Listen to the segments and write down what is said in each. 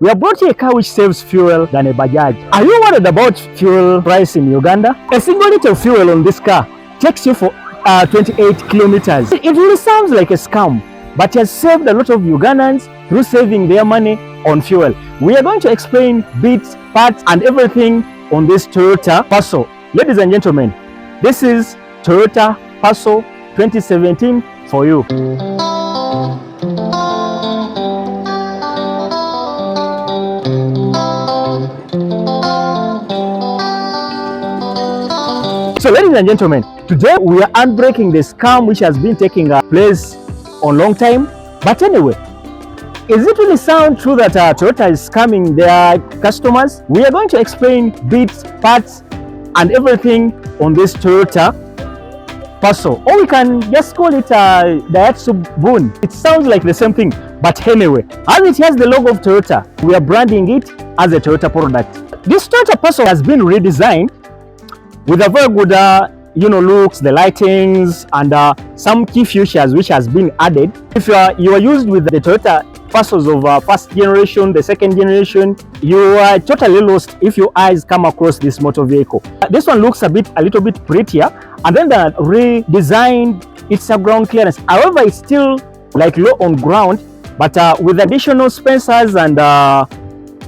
We have brought you a car which saves fuel than a Bajaj. Are you worried about fuel price in Uganda? A single liter of fuel on this car takes you for 28 kilometers. It really sounds like a scam, but it has saved a lot of Ugandans through saving their money on fuel. We are going to explain bits, parts, and everything on this Toyota Passo. Ladies and gentlemen, this is Toyota Passo 2017 for you. So ladies and gentlemen, today we are unbreaking the scam which has been taking place on long time. But anyway, is it really sound true that Toyota is scamming their customers? We are going to explain bits, parts, and everything on this Toyota Passo. Or we can just call it Daihatsu Boon. It sounds like the same thing. But anyway, as it has the logo of Toyota, we are branding it as a Toyota product. This Toyota Passo has bin redesigned with a very good looks, the lightings, and some key features which has been added. If you are used with the Toyota Passos of first generation, the second generation, you are totally lost if your eyes come across this motor vehicle. This one looks a little bit prettier, and then the redesigned, it's a ground clearance. However, it's still like low on ground, but with additional spacers and a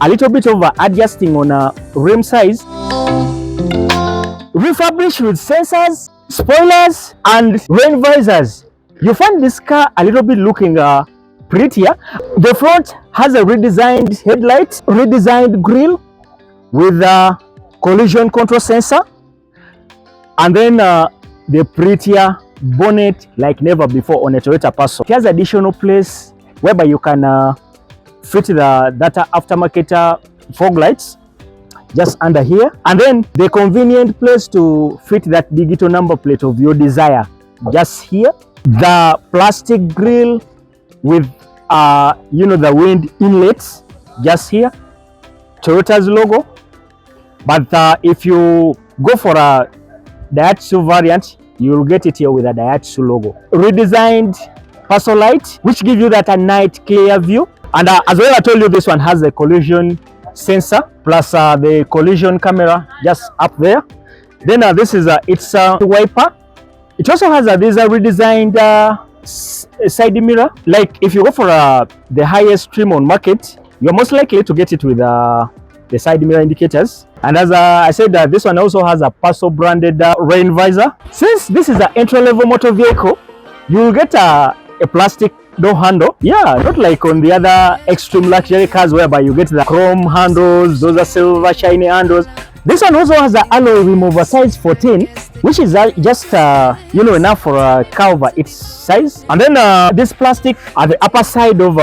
little bit of adjusting on rim size. Refurbished with sensors, spoilers, and rain visors. You find this car a little bit looking prettier. The front has a redesigned headlight, redesigned grille with a collision control sensor, and then the prettier bonnet like never before on a Toyota Passo. It has additional place whereby you can fit that aftermarket fog lights just under here, and then the convenient place to fit that digital number plate of your desire just here. The plastic grille with the wind inlets just here, Toyota's logo. But if you go for a Daihatsu variant, you will get it here with a Daihatsu logo. Redesigned Passo light, which give you that a night clear view, and as well I told you, this one has a collision sensor plus the collision camera just up there. Then this is its wiper. It also has this redesigned side mirror. Like if you go for the highest trim on market, you're most likely to get it with the side mirror indicators. And as I said, this one also has a Passo branded rain visor. Since this is an entry-level motor vehicle, you will get a plastic door handle. Yeah, not like on the other extreme luxury cars whereby you get the chrome handles, those are silver shiny handles. This one also has an alloy remover size 14, which is just enough for a car of its size. And then this plastic at the upper side of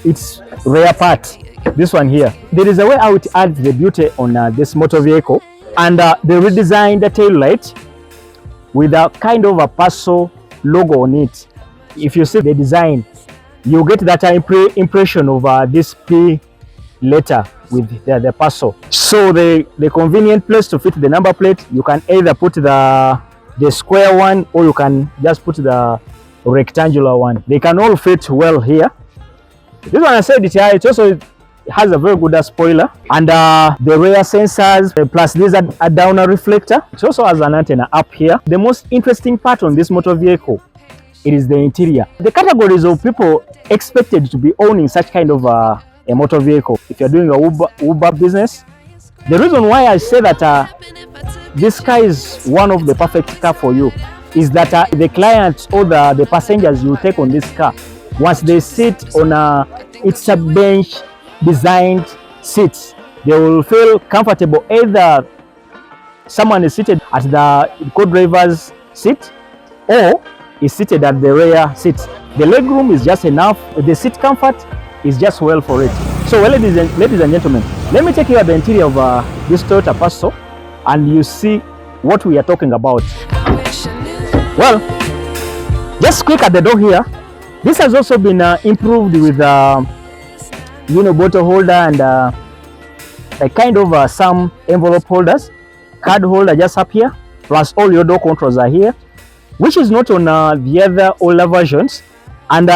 its rear part, this one here, there is a way how it adds the beauty on this motor vehicle. And they redesigned the tail light with a kind of a Passo logo on it. If you see the design, you get that impression of this P letter with the Passo. So the convenient place to fit the number plate, you can either put the square one or you can just put the rectangular one. They can all fit well here. This one, I said it also has a very good spoiler, and the rear sensors, plus this a downer reflector. It also has an antenna up here. The most interesting part on this motor vehicle, it is the interior. The categories of people expected to be owning such kind of a motor vehicle. If you're doing a Uber business, the reason why I say that this car is one of the perfect car for you is that the clients or the passengers you take on this car, once they sit on it's a bench designed seats, they will feel comfortable. Either someone is seated at the co-driver's seat or is seated at the rear seat. The legroom is just enough. The seat comfort is just well for it. So ladies and gentlemen, let me take you at the interior of this Toyota Passo and you see what we are talking about. Well, just quick at the door here. This has also been improved with bottle holder and a kind of some envelope holders, card holder just up here, plus all your door controls are here, which is not on the other older versions. And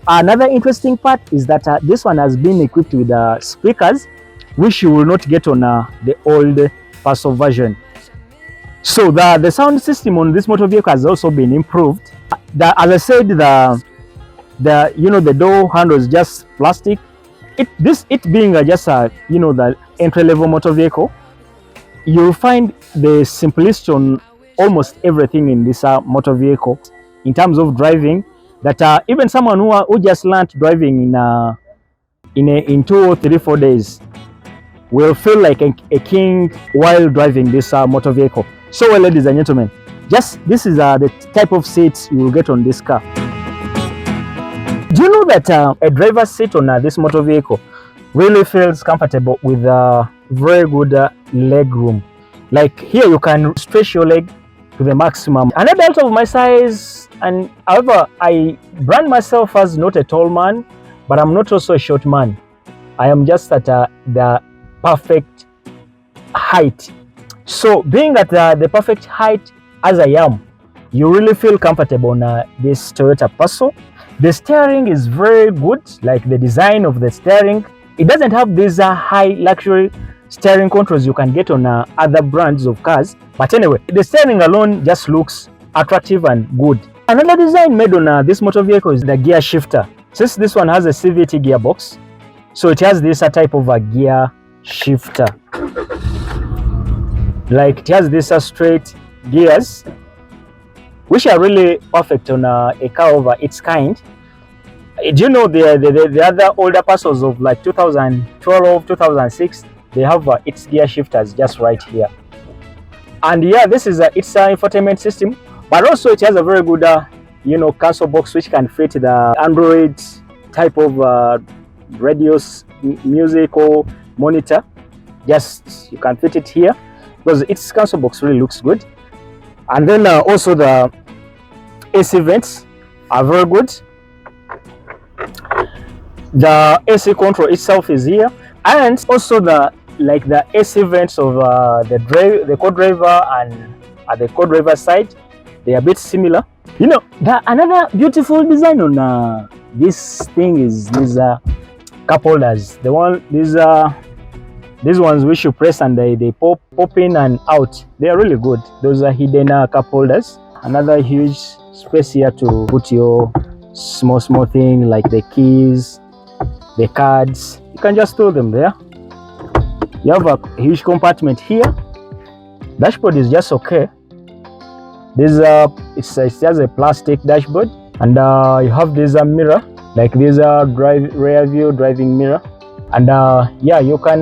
Another interesting part is that this one has been equipped with speakers, which you will not get on the old Passo version. So the sound system on this motor vehicle has also been improved. As I said, the door handle is just plastic. It being just the entry level motor vehicle, you'll find the simplicity on almost everything in this motor vehicle in terms of driving, that even someone who just learned driving in 2 or 3 4 days will feel like a king while driving this motor vehicle. So well, ladies and gentlemen, this is the type of seats you will get on this car. Do you know that a driver's seat on this motor vehicle really feels comfortable with very good leg room? Like here, you can stretch your leg to the maximum. An adult of my size, and however, I brand myself as not a tall man, but I'm not also a short man. I am just at the perfect height. So being at the perfect height as I am, you really feel comfortable on this Toyota Passo. The steering is very good, like the design of the steering. It doesn't have these high luxury steering controls you can get on other brands of cars. But anyway, the steering alone just looks attractive and good. Another design made on this motor vehicle is the gear shifter. Since this one has a CVT gearbox, so it has this type of a gear shifter. Like it has these straight gears, which are really perfect on a car of its kind. Do you know the other older Passos of like 2012, 2006, they have its gear shifters just right here. And yeah, this is its infotainment system, but also it has a very good console box which can fit the Android type of radio music or monitor. Just you can fit it here because its console box really looks good. And then also the AC vents are very good. The AC control itself is here, and also the AC vents of the co-driver and at the co-driver side, they are a bit similar. You know, another beautiful design on this thing is these cup holders. These ones which you press and they pop in and out. They are really good. Those are hidden cup holders. Another huge space here to put your small thing like the keys, the cards. You can just throw them there. You have a huge compartment here. Dashboard is just okay. This it has a plastic dashboard, and you have this mirror, like this rear view driving mirror, and yeah, you can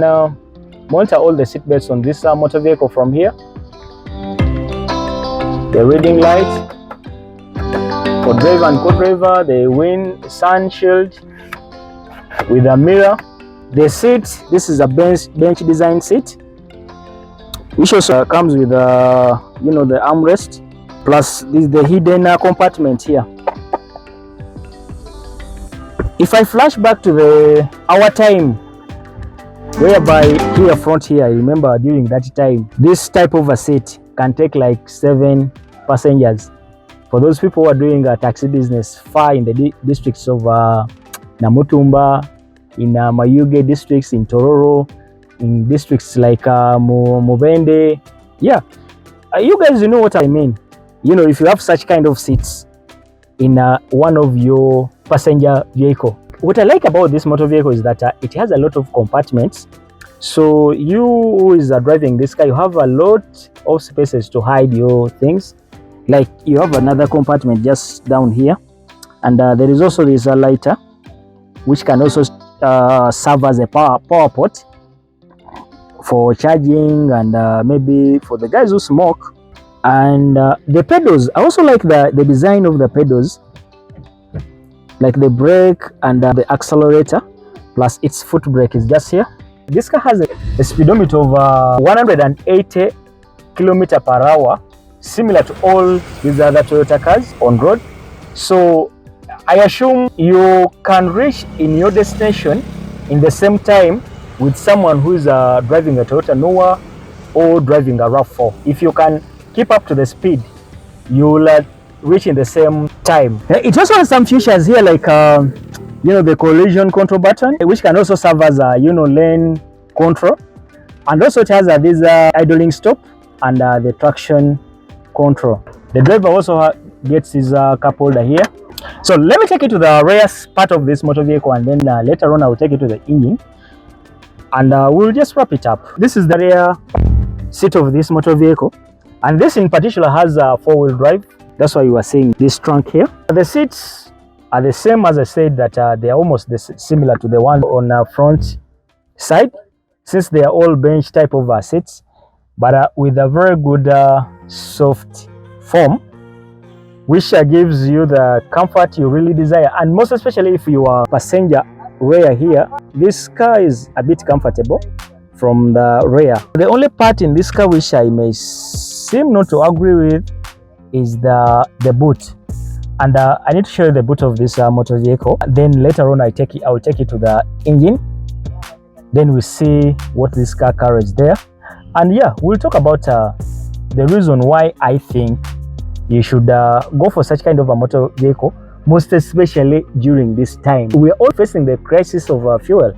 monitor all the seat belts on this motor vehicle from here. The reading light for driver and co-driver, the wind sun shield with a mirror. The seat, this is a bench design seat, which also comes with the armrest, plus this the hidden compartment here. If I flash back to our time, whereby here front here, I remember during that time, this type of a seat can take like 7 passengers. For those people who are doing a taxi business far in the districts of Namutumba, in Mayuge districts, in Tororo, in districts like Mubende. Yeah, you guys know what I mean. You know, if you have such kind of seats in one of your passenger vehicle. What I like about this motor vehicle is that it has a lot of compartments. So you who is driving this car, you have a lot of spaces to hide your things. Like you have another compartment just down here, and there is also this lighter, which can also serve as a power port for charging, and maybe for the guys who smoke. And the pedals, I also like the design of the pedals, like the brake and the accelerator, plus its foot brake is just here. This car has a speedometer of 180 km per hour, similar to all these other Toyota cars on road. So I assume you can reach in your destination in the same time with someone who is driving a Toyota Noah or driving a RAV4. If you can keep up to the speed, you will reach in the same time. It also has some features here like the collision control button, which can also serve as a lane control, and also it has this idling stop and the traction control. The driver also gets his cup holder here. So let me take you to the rear part of this motor vehicle, and then later on I will take you to the engine, and we'll just wrap it up. This is the rear seat of this motor vehicle, and this in particular has a 4-wheel drive. That's why you are seeing this trunk here. The seats are the same, as I said, that they are almost similar to the one on the front side, since they are all bench type of seats, but with a very good soft form, which gives you the comfort you really desire. And most especially if you are passenger rear here, this car is a bit comfortable from the rear. The only part in this car which I may seem not to agree with is the boot, and I need to show you the boot of this motor vehicle. Then later on I will take you to the engine, then we see what this car carries there, and yeah, we'll talk about the reason why I think you should go for such kind of a motor vehicle, most especially during this time. We are all facing the crisis of fuel,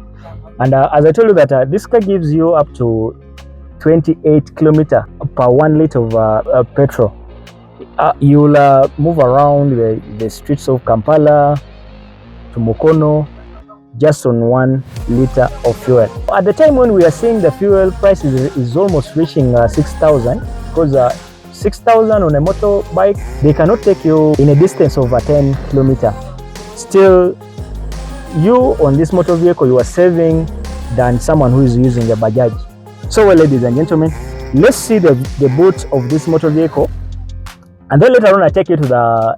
and as I told you that this car gives you up to 28 kilometers per 1 liter of petrol. You'll move around the streets of Kampala to Mukono just on 1 liter of fuel. At the time when we are seeing the fuel price is almost reaching 6,000, because 6,000 on a motorbike, they cannot take you in a distance of 10 kilometers. Still, you on this motor vehicle, you are saving than someone who is using a Bajaj. So well, ladies and gentlemen, let's see the boot of this motor vehicle, and then later on I take you to the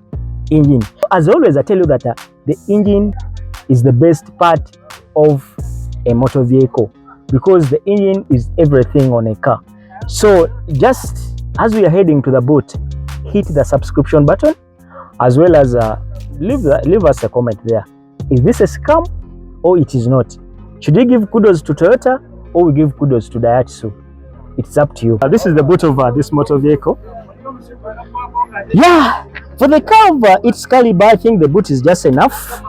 engine. As always, I tell you that the engine is the best part of a motor vehicle, because the engine is everything on a car. So just as we are heading to the boot, hit the subscription button, as well as leave us a comment there. Is this a scam or it is not? Should we give kudos to Toyota or we give kudos to Daihatsu? It's up to you. This is the boot of this motor vehicle. Yeah, for the car of its caliber, I think the boot is just enough.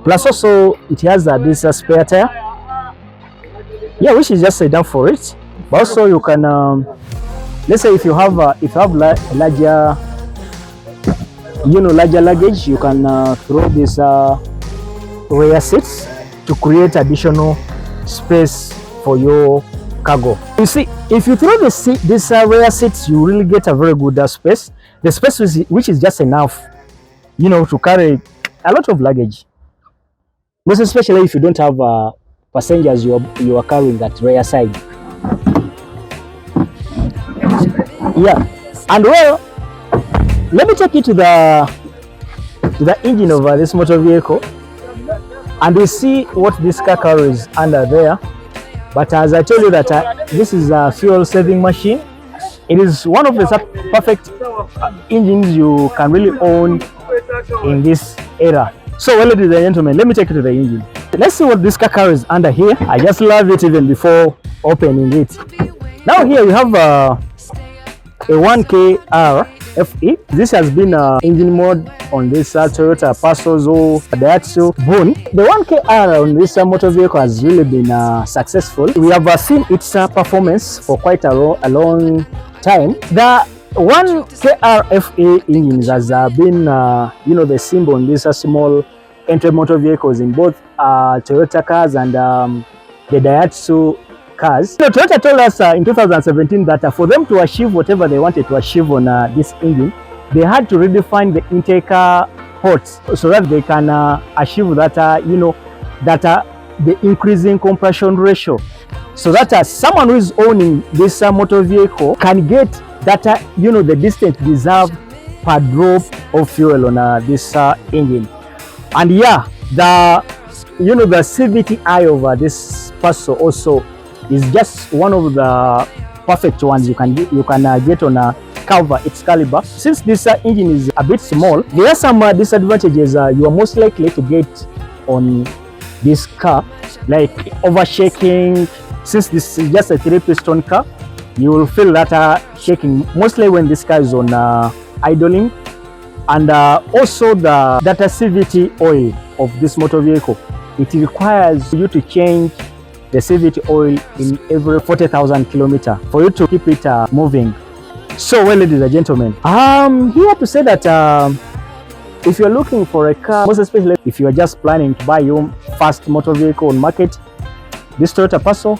Plus also it has this spare tire, yeah, which is just enough for it. But also you can let's say if you have larger luggage, you can throw this rear seats to create additional space for your cargo. You see, if you throw this rear seats, you really get a very good space. The space which is just enough, to carry a lot of luggage. Most especially if you don't have passengers you are carrying that rear side. Yeah, and well, let me take you to the engine of this motor vehicle, and we see what this car carries under there. But as I told you that this is a fuel saving machine. It is one of the perfect engines you can really own in this era. So well, ladies and gentlemen, let me take you to the engine. Let's see what this car carries under here. I just love it even before opening it. Now here we have a 1KR FE. This has been engine mode on this Toyota Passo or Daihatsu Boon. The 1KR on this motor vehicle has really been successful. We have seen its performance for quite a long time. The 1KR FE engines has been the symbol on these small entry motor vehicles in both Toyota cars and the Daihatsu cars. So Toyota told us in 2017 that for them to achieve whatever they wanted to achieve on this engine, they had to redefine the intake ports so that they can achieve that the increasing compression ratio, so that someone who is owning this motor vehicle can get that the distance deserved per drop of fuel on this engine. And yeah, the CVTi of this Passo also is just one of the perfect ones you can get on a cover its caliber. Since this engine is a bit small, there are some disadvantages you are most likely to get on this car, like overshaking. Since this is just a 3-piston car, you will feel that shaking mostly when this car is on idling. And also the data CVT oil of this motor vehicle. It requires you to change the CVT oil in every 40,000 kilometers for you to keep it moving. So, well, ladies and gentlemen, I'm here to say that if you're looking for a car, most especially if you are just planning to buy your first motor vehicle on market, this Toyota Passo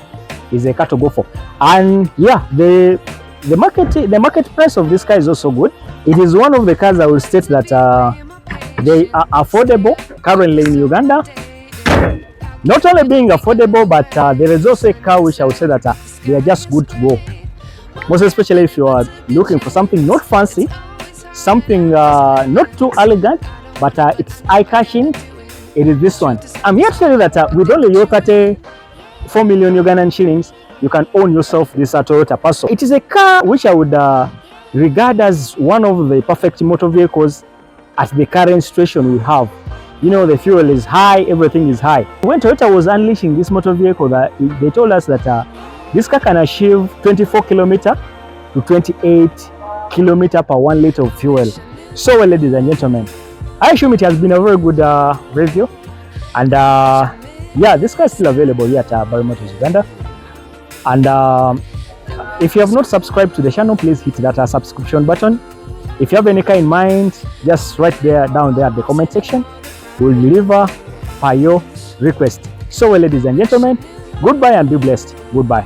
is a car to go for. And yeah, the market price of this car is also good. It is one of the cars I will state that they are affordable currently in Uganda. Not only being affordable, but there is also a car which I would say that they are just good to go. Most especially if you are looking for something not fancy, something not too elegant, but it's eye-catching, it is this one. I'm here to tell you that with only your 34 million Ugandan shillings, you can own yourself this Toyota Passo. It is a car which I would regard as one of the perfect motor vehicles at the current situation we have. You know, the fuel is high, everything is high. When Toyota was unleashing this motor vehicle, they told us that this car can achieve 24 kilometers to 28 kilometers per 1 liter of fuel. So, well, ladies and gentlemen, I assume it has been a very good review. And yeah, this car is still available here at Barry Motors Uganda. And if you have not subscribed to the channel, please hit that subscription button. If you have any car in mind, just write down there at the comment section. We'll deliver per your request. So, well, ladies and gentlemen, goodbye and be blessed. Goodbye.